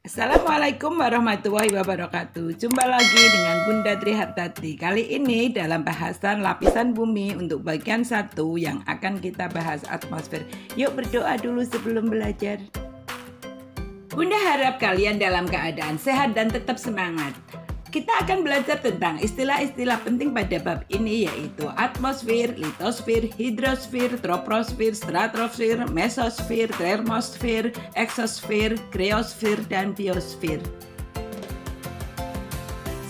Assalamualaikum warahmatullahi wabarakatuh. Jumpa lagi dengan Bunda Trihartati. Kali ini dalam bahasan lapisan bumi untuk bagian 1 yang akan kita bahas atmosfer. Yuk berdoa dulu sebelum belajar. Bunda harap kalian dalam keadaan sehat dan tetap semangat. Kita akan belajar tentang istilah-istilah penting pada bab ini, yaitu atmosfer, litosfer, hidrosfer, troposfer, stratosfer, mesosfer, termosfer, eksosfer, kriosfer, dan biosfer.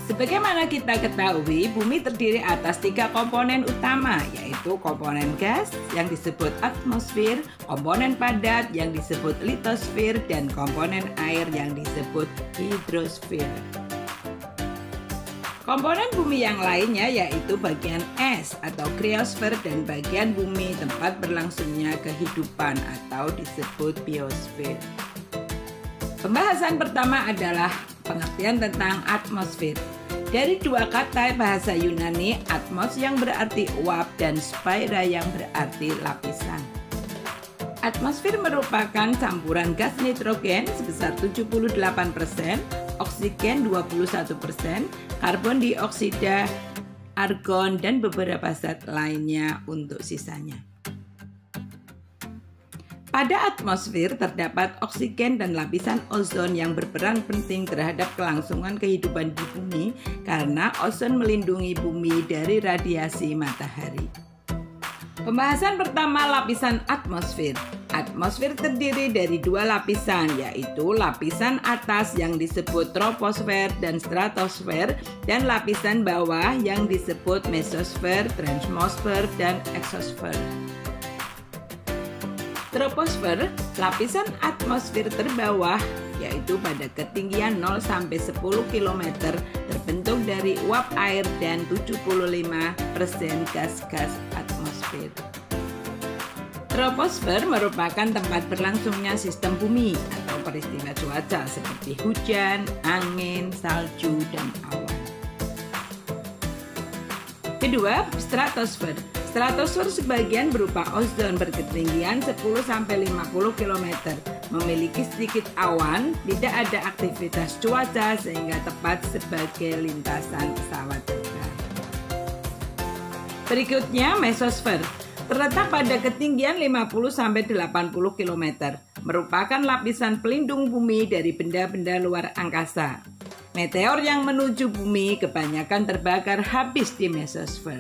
Sebagaimana kita ketahui, bumi terdiri atas 3 komponen utama, yaitu komponen gas yang disebut atmosfer, komponen padat yang disebut litosfer, dan komponen air yang disebut hidrosfer. Komponen bumi yang lainnya yaitu bagian es atau kriosfer dan bagian bumi tempat berlangsungnya kehidupan atau disebut biosfer. Pembahasan pertama adalah pengertian tentang atmosfer. Dari 2 kata bahasa Yunani, atmos yang berarti uap dan spaira yang berarti lapisan. Atmosfer merupakan campuran gas nitrogen sebesar 78%, oksigen 21%, karbon dioksida, argon, dan beberapa zat lainnya untuk sisanya. Pada atmosfer terdapat oksigen dan lapisan ozon yang berperan penting terhadap kelangsungan kehidupan di bumi karena ozon melindungi bumi dari radiasi matahari. Pembahasan pertama, lapisan atmosfer. Atmosfer terdiri dari 2 lapisan, yaitu lapisan atas yang disebut troposfer dan stratosfer, dan lapisan bawah yang disebut mesosfer, termosfer, dan eksosfer. Troposfer, lapisan atmosfer terbawah, yaitu pada ketinggian 0 sampai 10 km, terbentuk dari uap air dan 75% gas-gas atmosfer. Troposfer merupakan tempat berlangsungnya sistem bumi atau peristiwa cuaca seperti hujan, angin, salju, dan awan. Kedua, stratosfer. Stratosfer sebagian berupa ozon berketinggian 10 sampai 50 km, memiliki sedikit awan, tidak ada aktivitas cuaca sehingga tepat sebagai lintasan pesawat terbang. Berikutnya, mesosfer. Terletak pada ketinggian 50 sampai 80 km, merupakan lapisan pelindung bumi dari benda-benda luar angkasa. Meteor yang menuju bumi kebanyakan terbakar habis di mesosfer.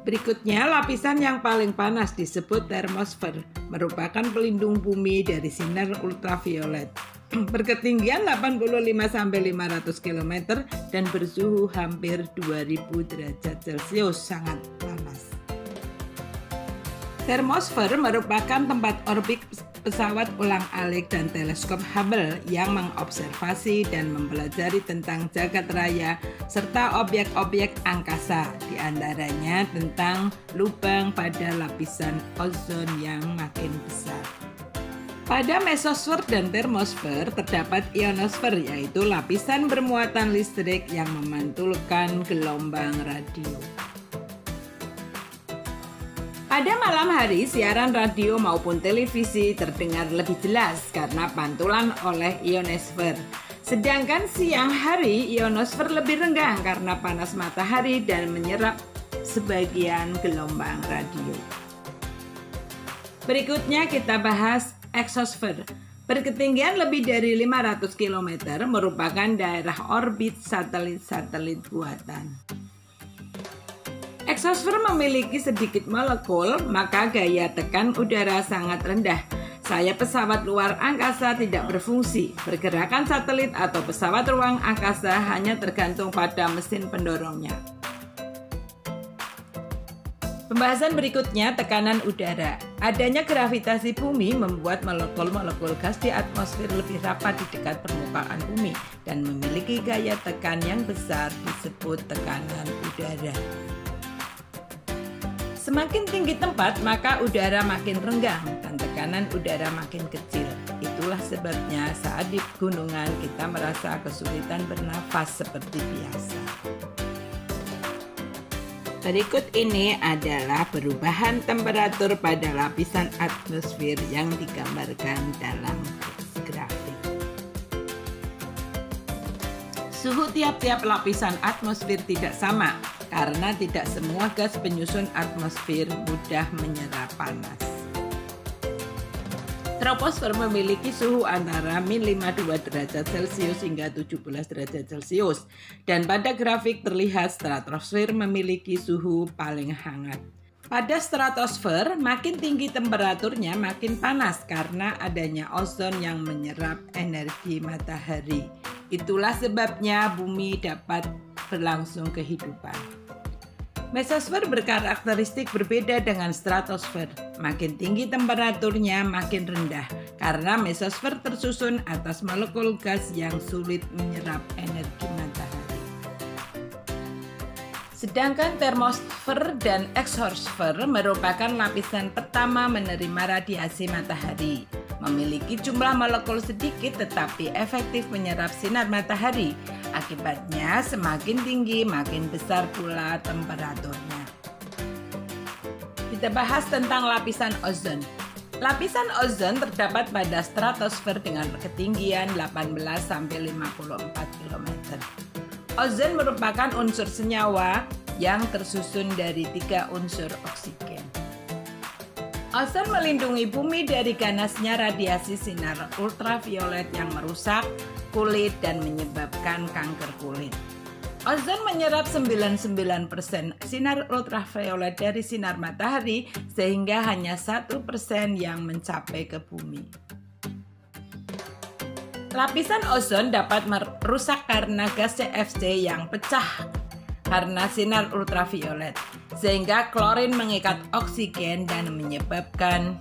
Berikutnya, lapisan yang paling panas disebut termosfer, merupakan pelindung bumi dari sinar ultraviolet. Berketinggian 85 sampai 500 km dan bersuhu hampir 2000 derajat Celcius, sangat panas. Termosfer merupakan tempat orbit pesawat ulang-alik dan teleskop Hubble yang mengobservasi dan mempelajari tentang jagat raya serta objek-objek angkasa, diantaranya tentang lubang pada lapisan ozon yang makin besar. Pada mesosfer dan termosfer terdapat ionosfer, yaitu lapisan bermuatan listrik yang memantulkan gelombang radio. Pada malam hari, siaran radio maupun televisi terdengar lebih jelas karena pantulan oleh ionosfer. Sedangkan siang hari, ionosfer lebih renggang karena panas matahari dan menyerap sebagian gelombang radio. Berikutnya kita bahas eksosfer. Berketinggian lebih dari 500 km, merupakan daerah orbit satelit-satelit buatan. Eksosfer memiliki sedikit molekul, maka gaya tekan udara sangat rendah. Sayap pesawat luar angkasa tidak berfungsi. Pergerakan satelit atau pesawat ruang angkasa hanya tergantung pada mesin pendorongnya. Pembahasan berikutnya, tekanan udara. Adanya gravitasi bumi membuat molekul-molekul gas di atmosfer lebih rapat di dekat permukaan bumi dan memiliki gaya tekan yang besar disebut tekanan udara. Semakin tinggi tempat, maka udara makin renggang dan tekanan udara makin kecil. Itulah sebabnya saat di gunungan kita merasa kesulitan bernafas seperti biasa. Berikut ini adalah perubahan temperatur pada lapisan atmosfer yang digambarkan dalam grafik. Suhu tiap-tiap lapisan atmosfer tidak sama karena tidak semua gas penyusun atmosfer mudah menyerap panas. Troposfer memiliki suhu antara min 52 derajat Celcius hingga 17 derajat Celcius. Dan pada grafik terlihat stratosfer memiliki suhu paling hangat. Pada stratosfer, makin tinggi temperaturnya makin panas karena adanya ozon yang menyerap energi matahari. Itulah sebabnya bumi dapat berlangsung kehidupan. Mesosfer berkarakteristik berbeda dengan stratosfer. Makin tinggi temperaturnya makin rendah karena mesosfer tersusun atas molekul gas yang sulit menyerap energi matahari. Sedangkan termosfer dan exosfer merupakan lapisan pertama menerima radiasi matahari. Memiliki jumlah molekul sedikit tetapi efektif menyerap sinar matahari. Akibatnya semakin tinggi makin besar pula temperaturnya. Kita bahas tentang lapisan ozon. Lapisan ozon terdapat pada stratosfer dengan ketinggian 18-54 km. Ozon merupakan unsur senyawa yang tersusun dari 3 unsur oksigen. Ozon melindungi bumi dari ganasnya radiasi sinar ultraviolet yang merusak kulit dan menyebabkan kanker kulit. Ozon menyerap 99% sinar ultraviolet dari sinar matahari sehingga hanya 1% yang mencapai ke bumi. Lapisan ozon dapat merusak karena gas CFC yang pecah karena sinar ultraviolet, sehingga klorin mengikat oksigen dan menyebabkan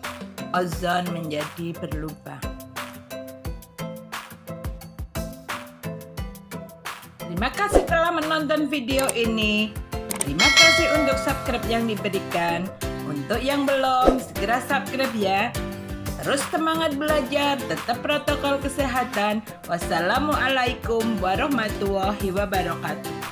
ozon menjadi berlubang. Terima kasih telah menonton video ini. Terima kasih untuk subscribe yang diberikan. Untuk yang belum, segera subscribe ya. Terus semangat belajar, tetap protokol kesehatan. Wassalamualaikum warahmatullahi wabarakatuh.